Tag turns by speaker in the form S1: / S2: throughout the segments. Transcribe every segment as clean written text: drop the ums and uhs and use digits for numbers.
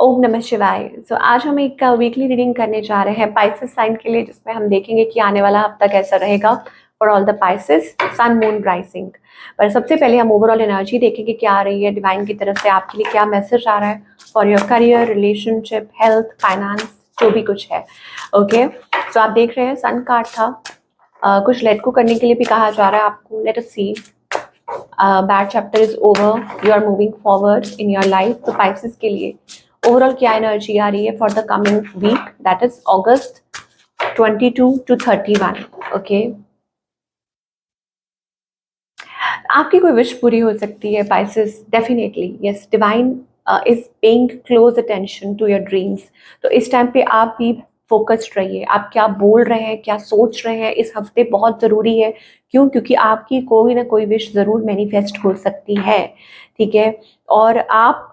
S1: ओम नमः शिवाय। आज हम एक वीकली रीडिंग करने जा रहे हैं पाइसेस साइन के लिए, जिसमें हम देखेंगे कि आने वाला हफ्ता कैसा रहेगा for all the Pisces sun moon rising. पर सबसे पहले हम ओवरऑल एनर्जी देखेंगे क्या आ रही है डिवाइन की तरफ से आपके लिए, क्या मैसेज आ रहा है for your career, relationship, health, finance, जो भी कुछ है। ओके, तो आप देख रहे हैं सन कार्ड था। कुछ लेट को करने के लिए भी कहा जा रहा है आपको। Let us see, bad chapter is over, you are moving forward in your life. तो पाइसेस के लिए ओवरऑल क्या एनर्जी आ रही है for the coming week, that is August 22 to 31। Okay, आपकी कोई विश पूरी हो सकती है Pisces, definitely yes. Divine is paying close attention to your dreams. तो इस टाइम पे आप भी फोकस्ड रहिए, आप क्या बोल रहे हैं, क्या सोच रहे हैं इस हफ्ते बहुत ज़रूरी है। क्यों? क्योंकि आपकी कोई ना कोई विश ज़रूर मैनिफेस्ट हो सकती है, ठीक है। और आप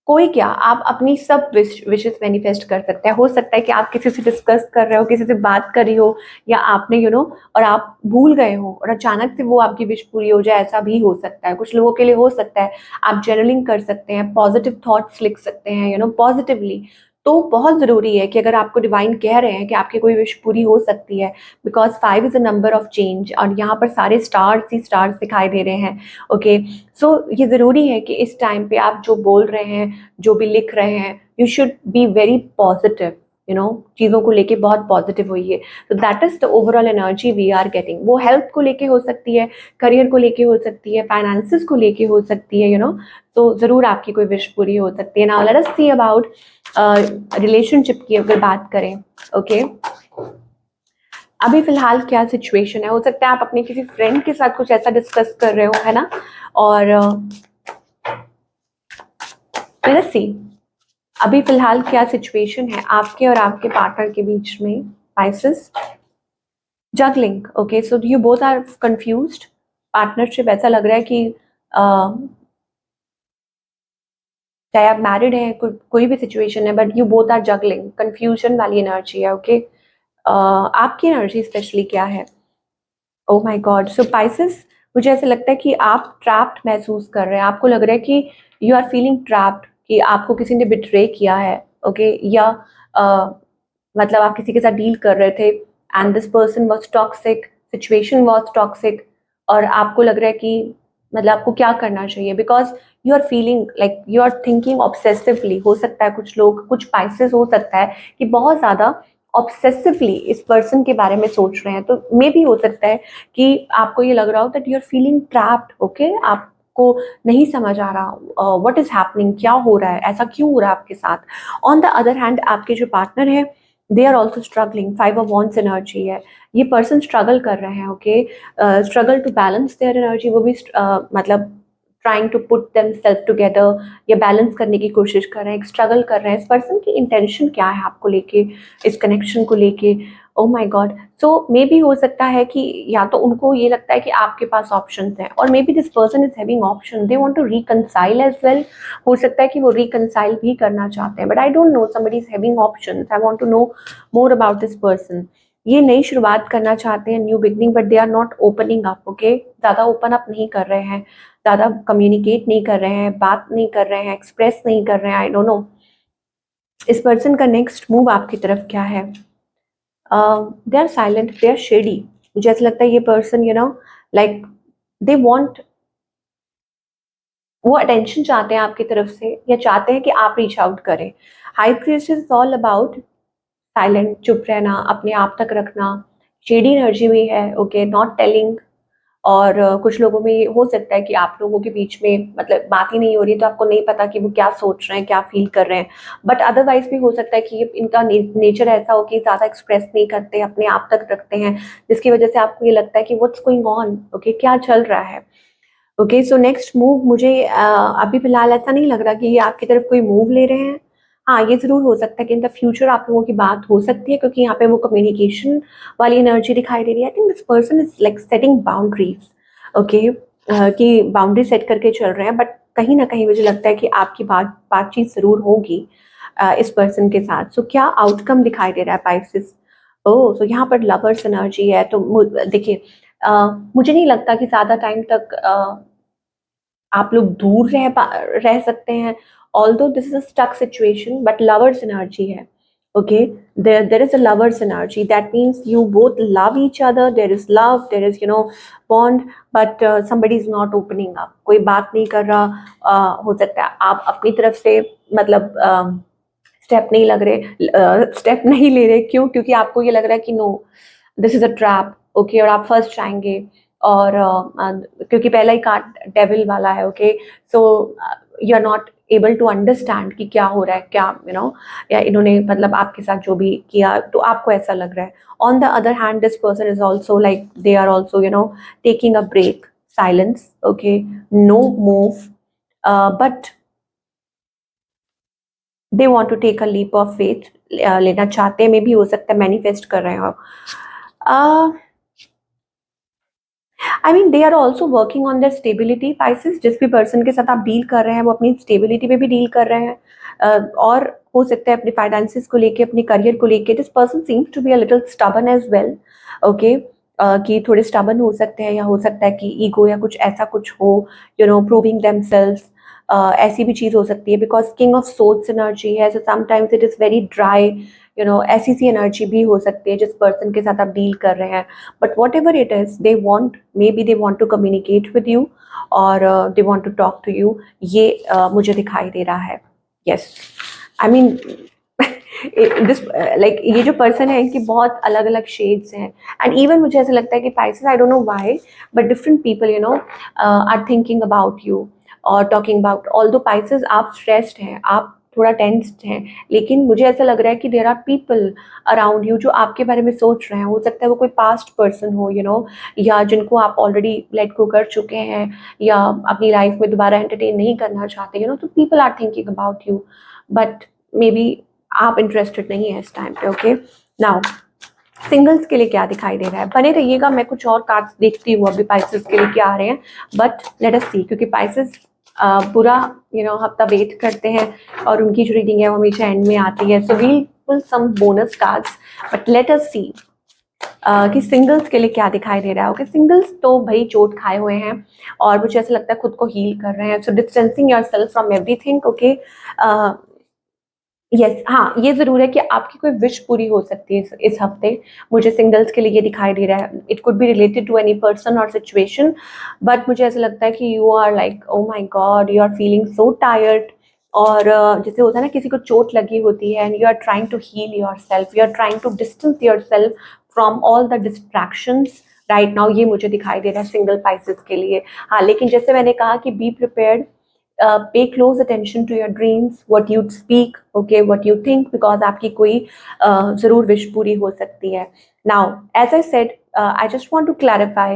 S1: कोई क्या, आप अपनी सब विशेस मैनिफेस्ट कर सकते हैं। हो सकता है कि आप किसी से डिस्कस कर रहे हो, किसी से बात कर रही हो, या आपने और आप भूल गए हो और अचानक से वो आपकी विश पूरी हो जाए, ऐसा भी हो सकता है। कुछ लोगों के लिए हो सकता है। आप जर्नलिंग कर सकते हैं, पॉजिटिव थॉट्स लिख सकते हैं, पॉजिटिवली। तो बहुत ज़रूरी है कि अगर आपको डिवाइन कह रहे हैं कि आपकी कोई विश पूरी हो सकती है, because 5 is a number of change, और यहाँ पर सारे स्टार्स ही स्टार्स दिखाई दे रहे हैं। ओके, सो ये ज़रूरी है कि इस टाइम पे आप जो बोल रहे हैं, जो भी लिख रहे हैं, you should be very positive, चीज़ों को लेके बहुत पॉजिटिव होइए। तो that is the overall energy we are getting. वो हेल्थ को लेके हो सकती है, करियर को लेके हो सकती है, फाइनेंसेस को लेके हो सकती है, तो ज़रूर आपकी कोई विश पूरी हो सकती है। Now let us see about relationship की अगर बात करें। ओके, अभी फिलहाल क्या सिचुएशन है? हो सकता है आप अपने किसी फ्रेंड के साथ कुछ ऐसा डिस्कस कर रहे हो, है ना। और लेट अस सी अभी फिलहाल क्या सिचुएशन है आपके और आपके पार्टनर के बीच में। Pisces, juggling. Okay, so you both are confused. Partnership ऐसा लग रहा है कि चाहे आप मैरिड हैं, कोई भी सिचुएशन है, but you both are juggling, confusion वाली एनर्जी है। ओके, आपकी एनर्जी स्पेशली क्या है? Oh my god, so Pisces, मुझे ऐसा लगता है कि आप ट्रैप्ड महसूस कर रहे हैं। आपको लग रहा है कि यू आर फीलिंग ट्रैप्ड, कि आपको किसी ने बिट्रे किया है। ओके, या मतलब आप किसी के साथ डील कर रहे थे and this person was toxic, situation was toxic, और आपको लग रहा है कि मतलब आपको क्या करना चाहिए, because you are feeling like you are thinking obsessively. हो सकता है कुछ लोग, कुछ पाइसेस हो सकता है कि बहुत ज़्यादा ऑब्सेसिवली इस पर्सन के बारे में सोच रहे हैं। तो मे भी हो सकता है कि आपको ये लग रहा हो that you are feeling trapped. Okay, आपको नहीं समझ आ रहा व्हाट इज हैपनिंग, क्या हो रहा है, ऐसा क्यों हो रहा है आपके साथ। ऑन द अदर हैंड, आपके जो पार्टनर है, they are also struggling. 5 of wands energy है, ये पर्सन स्ट्रगल कर रहे हैं। Okay, struggle to balance their energy. वो भी मतलब trying to put them self together, या बैलेंस करने की कोशिश कर रहे हैं, स्ट्रगल कर रहे हैं। इस पर्सन की इंटेंशन क्या है आपको लेके, इस कनेक्शन को लेके? ओह my god, so may be हो सकता है कि या तो उनको ये लगता है कि आपके पास ऑप्शंस हैं, और maybe this person is having option, they want to reconcile as well. हो सकता है कि वो रिकंसाइल भी करना चाहते हैं, but I don't know, somebody is having options. I want to know more about this person. ये नई शुरुआत करना चाहते हैं, new beginning, but they are not opening up. Okay, ज़्यादा ओपन अप नहीं कर रहे हैं, ज़्यादा कम्युनिकेट नहीं कर रहे हैं, बात नहीं कर रहे हैं, एक्सप्रेस नहीं कर रहे हैं। आई डोंट नो इस पर्सन का नेक्स्ट मूव आपकी तरफ क्या है। They are silent, they are shady. मुझे ऐसा लगता है ये पर्सन लाइक दे वॉन्ट, वो अटेंशन चाहते हैं आपकी तरफ से, या चाहते हैं कि आप रीच आउट करें। High priest is all about silent, चुप रहना, अपने आप तक रखना। शेडी एनर्जी भी है। Okay, not telling. और कुछ लोगों में ये हो सकता है कि आप लोगों के बीच में मतलब बात ही नहीं हो रही, तो आपको नहीं पता कि वो क्या सोच रहे हैं, क्या फील कर रहे हैं। बट अदरवाइज भी हो सकता है कि इनका नेचर ऐसा हो कि ज़्यादा एक्सप्रेस नहीं करते, अपने आप तक रखते हैं, जिसकी वजह से आपको ये लगता है कि व्हाट्स गोइंग ऑन। ओके, क्या चल रहा है। ओके, सो नेक्स्ट मूव मुझे अभी फिलहाल ऐसा नहीं लग रहा कि ये आपकी तरफ कोई मूव ले रहे हैं। हाँ, ये ज़रूर हो सकता है कि इन द फ्यूचर आप लोगों की बात हो सकती है, क्योंकि यहाँ पे वो कम्युनिकेशन वाली एनर्जी दिखाई दे रही है। I think this person is like setting boundaries. Okay, कि बाउंड्री सेट करके चल रहे हैं, बट कहीं ना कहीं मुझे लगता है कि आपकी बातचीत ज़रूर होगी इस पर्सन के साथ। सो क्या आउटकम दिखाई दे रहा है पाइसेस? ओह, सो यहाँ पर लवर्स एनर्जी है। तो देखिए, मुझे नहीं लगता कि ज़्यादा टाइम तक आप लोग दूर रह सकते हैं, although this is a stuck situation, but lovers energy है. Okay, there is a lovers energy. That means you both love each other. There is love, there is bond, but somebody is not opening up. कोई बात नहीं कर रहा. हो सकता है आप अपनी तरफ से मतलब स्टेप नहीं लग रहे, स्टेप नहीं ले रहे. क्यों? क्योंकि आपको ये लग रहा है कि no, this is a trap. Okay, और आप फर्स्ट जाएंगे. और क्योंकि पहला ही कार्ड डेविल वाला है. Okay, so you are not able to understand कि क्या हो रहा है, क्या या इन्होंने मतलब आपके साथ जो भी किया, तो आपको ऐसा लग रहा है. On the other hand, this person is also like they are also taking a break, silence. Okay, no move, but they want to take a leap of faith. लेना चाहते हैं, मे भी हो सकता है मैनिफेस्ट कर रहे हो. I mean they are also working on their stability. Pisces, जिस भी पर्सन के साथ आप डील कर रहे हैं वो अपनी स्टेबिलिटी पे भी डील कर रहे हैं. और हो सकता है अपने फाइनेंसिस को लेके, अपने करियर को लेके. This person seems to be a little stubborn as well. Okay, कि थोड़े स्टबन हो सकते हैं, या हो सकता है कि ईगो या कुछ ऐसा कुछ हो, प्रूविंग देमसेल्व्स. ऐसी भी चीज हो सकती है, because king of swords energy है. So sometimes it is very dry. ऐसी सी एनर्जी भी हो सकती है जिस पर्सन के साथ आप डील कर रहे हैं. But whatever it is, they want, maybe they want to communicate with you, और they want to talk to you. ये मुझे दिखाई दे रहा है. Yes, I mean this like ये जो पर्सन है इनकी बहुत अलग अलग शेड्स हैं. एंड इवन मुझे ऐसा लगता है कि Pisces, I don't know why, but different people are thinking about you और टॉकिंग अबाउट. ऑल्दो पाइसेस, आप स्ट्रेस्ड हैं, आप थोड़ा टेंस्ड हैं, लेकिन मुझे ऐसा लग रहा है कि there are people around you जो आपके बारे में सोच रहे हैं. हो सकता है वो कोई पास्ट पर्सन हो, या जिनको आप ऑलरेडी लेट गो कर चुके हैं, या अपनी लाइफ में दोबारा एंटरटेन नहीं करना चाहते. तो people are thinking about you, but maybe आप इंटरेस्टेड नहीं है इस टाइम पे. ओके, नाउ सिंगल्स के लिए क्या दिखाई दे रहा है? बने रहिएगा, मैं कुछ और कार्ड्स देखती हूँ अभी पाइसेस के लिए क्या आ रहे हैं. बट लेट अस सी, क्योंकि पाइसेस पूरा हफ्ता वेट करते हैं और उनकी जो रीडिंग है वो हमेशा एंड में आती है. So we'll pull some bonus cards, but let us see कि सिंगल्स के लिए क्या दिखाई दे रहा है. ओके, सिंगल्स तो भाई चोट खाए हुए हैं और मुझे ऐसा लगता है खुद को हील कर रहे हैं. So distancing yourself from everything. Okay, yes, हाँ, ये जरूर है कि आपकी कोई विश पूरी हो सकती है इस हफ्ते. मुझे सिंगल्स के लिए ये दिखाई दे रहा है. It could be related to any person और सिचुएशन, बट मुझे ऐसा लगता है कि you are like, oh my god, you are feeling so tired. और जैसे होता है ना, किसी को चोट लगी होती है, and you are trying to heal yourself, you are trying to distance yourself from all the distractions right now. ये मुझे दिखाई दे रहा है सिंगल पाइसेस के लिए. हाँ, लेकिन जैसे मैंने कहा कि be prepared, pay close attention to your dreams, what you speak, okay, what you think, because आपकी कोई जरूर विश पूरी हो सकती है. Now, as I said, I just want to clarify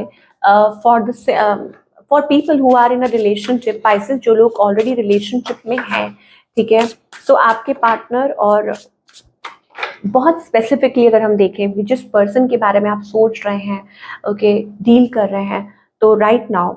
S1: for people who are in a relationship, Pisces, जो लोग already relationship में हैं, ठीक है. So आपके पार्टनर, और बहुत स्पेसिफिकली अगर हम देखें जिस पर्सन के बारे में आप सोच रहे हैं, ओके, डील कर रहे हैं, तो right now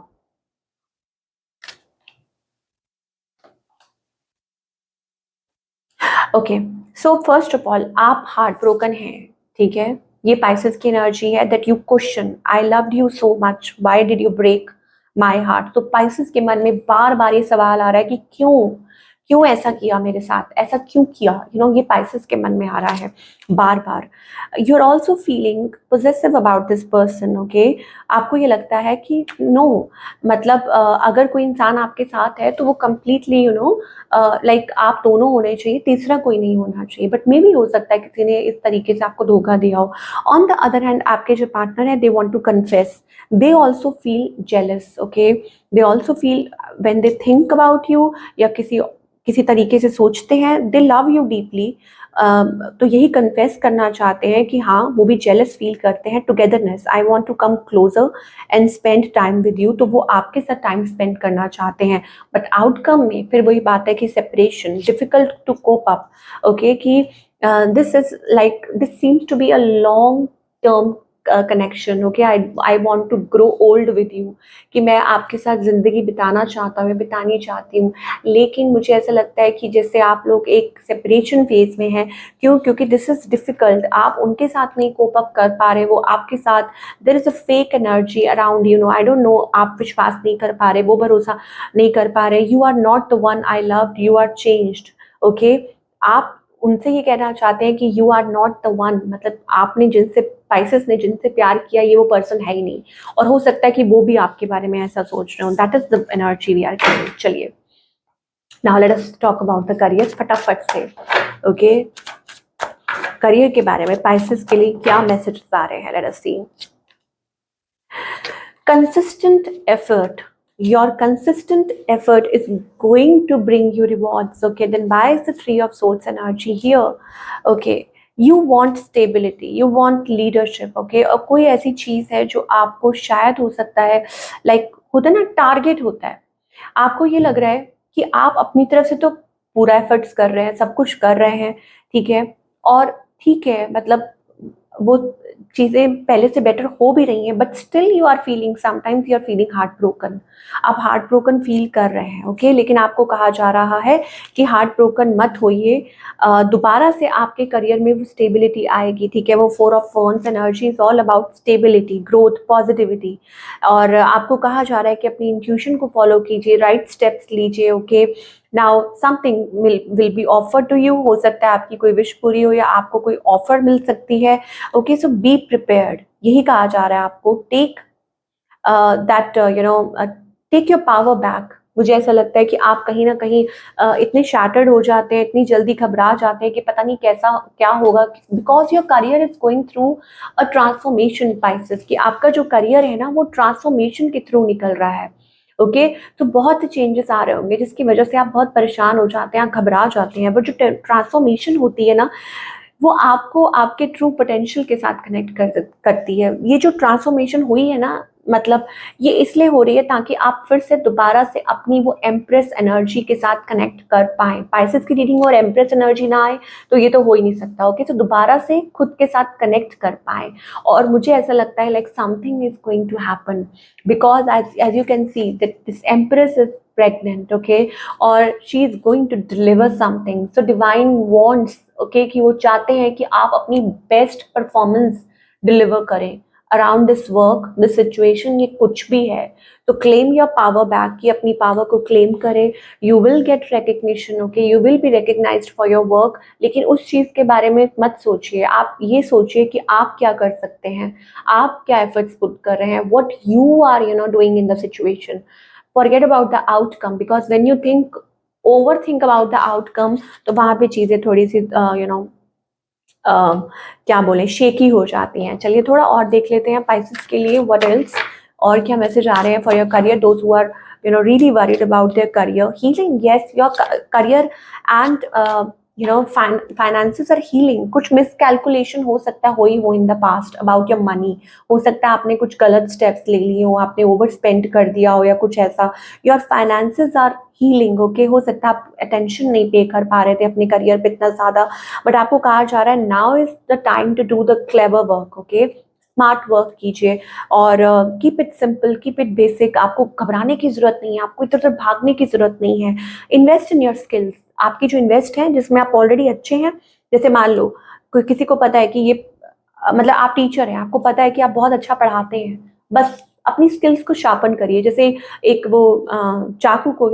S1: okay, so first of all आप हार्ट ब्रोकन हैं, ठीक है. ये पाइसेस की एनर्जी है that you question, I loved you so much, why did you break my heart. तो पाइसेस के मन में बार बार ये सवाल आ रहा है कि क्यों क्यों ऐसा किया मेरे साथ, ऐसा क्यों किया. ये पाइसेस के मन में आ रहा है बार बार. You are also feeling possessive about this person. Okay, आपको ये लगता है कि नो, मतलब अगर कोई इंसान आपके साथ है तो वो कंप्लीटली लाइक आप दोनों होने चाहिए, तीसरा कोई नहीं होना चाहिए. बट मे भी हो सकता है किसी ने इस तरीके से आपको धोखा दिया हो. ऑन द अदर हैंड, आपके जो पार्टनर है, they want to confess, they also feel jealous. Okay, they also feel when they think about you, या किसी तरीके से सोचते हैं, दे लव यू डीपली. तो यही कन्फेस करना चाहते हैं कि हाँ, वो भी जेलस फील करते हैं. Togetherness, I want to come closer and spend time with you. तो वो आपके साथ टाइम स्पेंड करना चाहते हैं. बट आउटकम में फिर वही बात है कि separation, difficult to cope up. Okay, कि this is like, this seems to be a long term connection, okay, I want to grow old with you, कि मैं आपके साथ ज़िंदगी बिताना चाहता हूँ, मैं बितानी चाहती हूँ। लेकिन मुझे ऐसा लगता है कि जैसे आप लोग एक सेपरेशन फेज़ में हैं, क्यों? क्योंकि दिस इज़ डिफ़िकल्ट, आप उनके साथ नहीं कोप अप कर पा रहे, वो आपके साथ, there is a fake energy around, you know, I don't know, आप विश्वास नहीं कर पा रहे, वो भरोसा नहीं कर पा रहे, you are not the one I loved, you are changed, okay. आप उनसे ये कहना चाहते हैं कि you are not the one, मतलब आपने जिनसे, स्पाइसेस ने जिनसे प्यार किया, ये वो पर्सन है ही नहीं, और हो सकता है कि वो भी आपके बारे में ऐसा सोच रहे हो। That is the energy we are getting. चलिए, now let us talk about the career, फटाफट से, ओके। करियर के बारे में स्पाइसेस के लिए क्या मैसेज आ रहे हैं, let us see. Consistent effort, your consistent effort is going to bring you rewards, okay? Then why is the Three of Swords energy here? Okay, you want stability, you want leadership, okay? और कोई ऐसी चीज है जो आपको शायद हो सकता है, लाइक होता है ना, टारगेट होता है, आपको ये लग रहा है कि आप अपनी तरफ से तो पूरा एफर्ट्स कर रहे हैं, सब कुछ कर रहे हैं, ठीक है, और ठीक है, मतलब वो चीज़ें पहले से बेटर हो भी रही हैं, but still you are feeling, sometimes you are feeling heart broken, आप हार्ट ब्रोकन फील कर रहे हैं, ओके। लेकिन आपको कहा जा रहा है कि हार्ट ब्रोकन मत होइए, दोबारा से आपके करियर में वो स्टेबिलिटी आएगी, ठीक है। वो four of wands energy is all about stability, growth, positivity, और आपको कहा जा रहा है कि अपनी इंट्यूशन को फॉलो कीजिए, राइट स्टेप्स लीजिए, okay. Now something will be offer to you, हो सकता है आपकी कोई विश पूरी हो या आपको कोई ऑफर मिल सकती है, ओके। सो बी प्रिपेयर्ड, यही कहा जा रहा है आपको। Take that, you know, take your power back. मुझे ऐसा लगता है कि आप कहीं ना कहीं इतने शैटर्ड हो जाते हैं, इतनी जल्दी घबरा जाते हैं कि पता नहीं कैसा क्या होगा, because your career is going through a transformation Pisces, कि आपका जो करियर है ना वो ट्रांसफॉर्मेशन के थ्रू निकल रहा है, ओके। तो बहुत से चेंजेस आ रहे होंगे जिसकी वजह से आप बहुत परेशान हो जाते हैं, आप घबरा जाते हैं, बट जो ट्रांसफॉर्मेशन होती है ना, वो आपको आपके ट्रू पोटेंशियल के साथ कनेक्ट करती है। ये जो ट्रांसफॉर्मेशन हुई है ना, मतलब ये इसलिए हो रही है ताकि आप फिर से दोबारा से अपनी वो एम्प्रेस एनर्जी के साथ कनेक्ट कर पाएँ। पाइसेस की रीडिंग और एम्प्रेस एनर्जी ना आए तो ये तो हो ही नहीं सकता, ओके। तो दोबारा से खुद के साथ कनेक्ट कर पाएँ, और मुझे ऐसा लगता है like something is going to happen, because as you can see that this empress is pregnant, okay, or she is going to deliver something. So divine wants, okay, कि वो चाहते हैं कि आप अपनी बेस्ट परफॉर्मेंस डिलीवर करें around this work, this situation, ये कुछ भी है तो क्लेम योर पावर बैक, कि अपनी पावर को क्लेम करें। You will get recognition, okay, you will be recognized for your work, लेकिन उस चीज़ के बारे में मत सोचिए, आप ये सोचिए कि आप क्या कर सकते हैं, आप क्या एफर्ट्स पुट कर रहे हैं, what you are, you know, doing in the situation. Forget about the outcome, because when you overthink about the outcome, तो वहाँ पे चीज़ें थोड़ी सी यू नो क्या बोले, शेकी हो जाती हैं। चलिए थोड़ा और देख लेते हैं पाइसेस के लिए, व्हाट एल्स, और क्या मैसेज आ रहे हैं for your career, those who are really worried about their career. Healing, yes, your career and finances are healing. कुछ मिसकैलकुलेशन हो सकता है हो in the past about your money, हो सकता है आपने कुछ गलत स्टेप्स ले लिए हो, आपने ओवर स्पेंड कर दिया हो या कुछ ऐसा। Your finances are healing, okay. हो सकता है आप अटेंशन नहीं पे कर पा रहे थे अपने करियर पे इतना ज़्यादा, बट आपको कहा जा रहा है now is the time to do the clever work, okay. Smart work कीजिए, और keep it simple, keep it basic. आपको घबराने की ज़रूरत नहीं है, आपको इधर उधर भागने की ज़रूरत नहीं है। इन्वेस्ट इन योर स्किल्स, आपकी जो इन्वेस्ट है जिसमें आप ऑलरेडी अच्छे हैं, जैसे मान लो कोई किसी को पता है कि ये मतलब आप टीचर हैं, आपको पता है कि आप बहुत अच्छा पढ़ाते हैं, बस अपनी स्किल्स को शार्पन करिए। जैसे एक वो चाकू को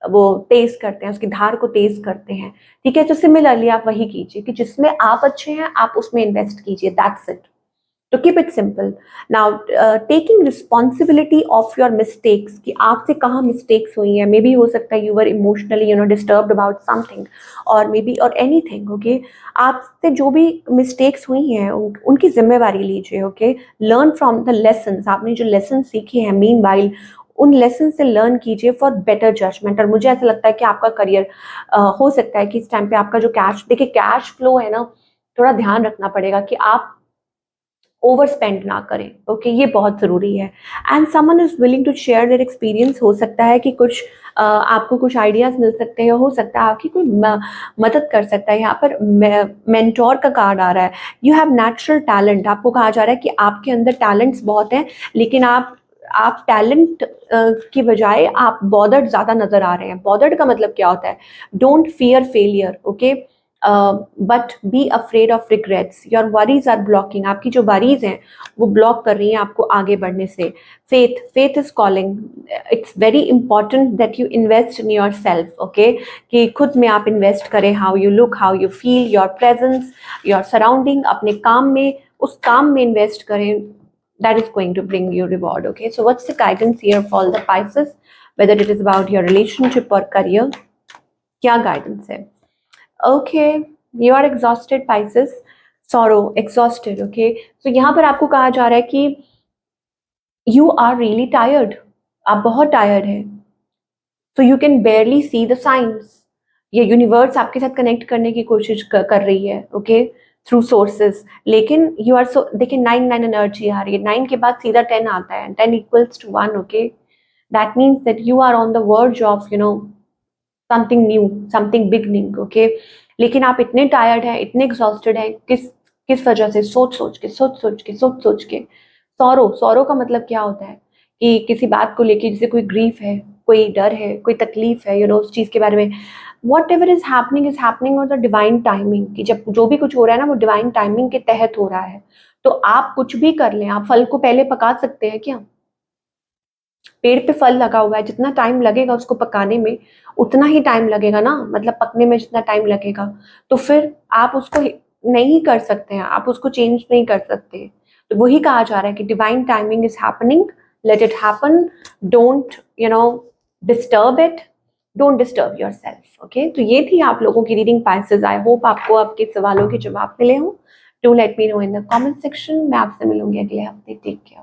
S1: वो तेज करते हैं, उसकी धार को तेज करते हैं, ठीक है। तो सिमिलरली आप वही कीजिए कि जिसमें आप अच्छे हैं आप उसमें इन्वेस्ट कीजिए, दैट्स इट। तो keep it simple. Now taking responsibility of your mistakes, कि आपसे कहाँ मिस्टेक्स हुई हैं, मे बी हो सकता है you were emotionally disturbed about something, और मे बी और एनीथिंग, ओके। आपसे जो भी मिस्टेक्स हुई हैं उनकी जिम्मेवारी लीजिए, okay. Learn from the lessons, आपने जो लेसन सीखे हैं मीन वाइल, उन लेसन से लर्न कीजिए फॉर बेटर जजमेंट। और मुझे ऐसा लगता है कि आपका करियर हो सकता है कि इस टाइम पे आपका जो कैश, देखिए कैश फ्लो है ना, थोड़ा ध्यान रखना पड़ेगा कि आप ओवर स्पेंड ना करें, ओके ये बहुत ज़रूरी है। And someone is willing to share their experience, हो सकता है कि कुछ आपको कुछ आइडियाज़ मिल सकते हैं, हो सकता है आपकी कोई मदद कर सकता है। यहाँ पर मेंटोर का कार्ड आ रहा है। यू हैव नेचुरल टैलेंट, आपको कहा जा रहा है कि आपके अंदर टैलेंट्स बहुत हैं, लेकिन आप टैलेंट की बजाय आप बॉदर्ड ज़्यादा नज़र आ रहे हैं। बॉदर्ड का मतलब क्या होता है? Don't fear failure, okay, but be afraid of regrets. Your worries are blocking, आपकी जो वरीज हैं वो ब्लॉक कर रही हैं आपको आगे बढ़ने से। Faith is calling, it's very important that you invest in your self, okay, कि खुद में आप इन्वेस्ट करें। How you look, how you feel, your presence, your surrounding, अपने काम में, उस काम में इन्वेस्ट करें। That is going to bring you reward, okay? So what's the guidance here for all the Pisces, whether it is about your relationship or career? क्या guidance है? Okay, you are exhausted, Pisces. Sorrow, exhausted, okay? So यहाँ पर आपको कहा जा रहा है कि you are really tired. आप बहुत tired हैं. So you can barely see the signs. ये यूनिवर्स आपके साथ कनेक्ट करने की कोशिश कर रही है, ओके, थ्रू सोर्सेज, लेकिन यू आर सो, देखिए 9 एनर्जी आ रही है, 9 के बाद सीधा 10 आता है, 10 equals to 1, okay, that means that you are on the verge of something new, something beginning, okay, लेकिन आप इतने टायर्ड हैं, इतने एग्जॉस्टेड हैं, किस वजह से? सोच के। सौरो का मतलब क्या होता है कि किसी बात को लेके, जैसे कोई ग्रीफ है, कोई डर है, कोई तकलीफ है, उस चीज़ के बारे में। What ever is happening on the divine timing, कि जब जो भी कुछ हो रहा है ना वो डिवाइन टाइमिंग के तहत हो रहा है। तो आप कुछ भी कर लें, आप फल को पहले पका सकते हैं क्या? पेड़ पे फल लगा हुआ है, जितना टाइम लगेगा उसको पकाने में उतना ही टाइम लगेगा ना, मतलब पकने में जितना टाइम लगेगा, तो फिर आप उसको नहीं कर सकते हैं, आप उसको चेंज नहीं कर सकते। तो वही कहा जा रहा है कि divine timing is happening, let it happen, don't disturb it, don't disturb your self, okay. तो ये थी आप लोगों की रीडिंग, पाइसेस। आई होप आपको आपके सवालों के जवाब मिले हों। Do let me know in the comment section. मैं आपसे मिलूंगी अगले हफ्ते। Take care.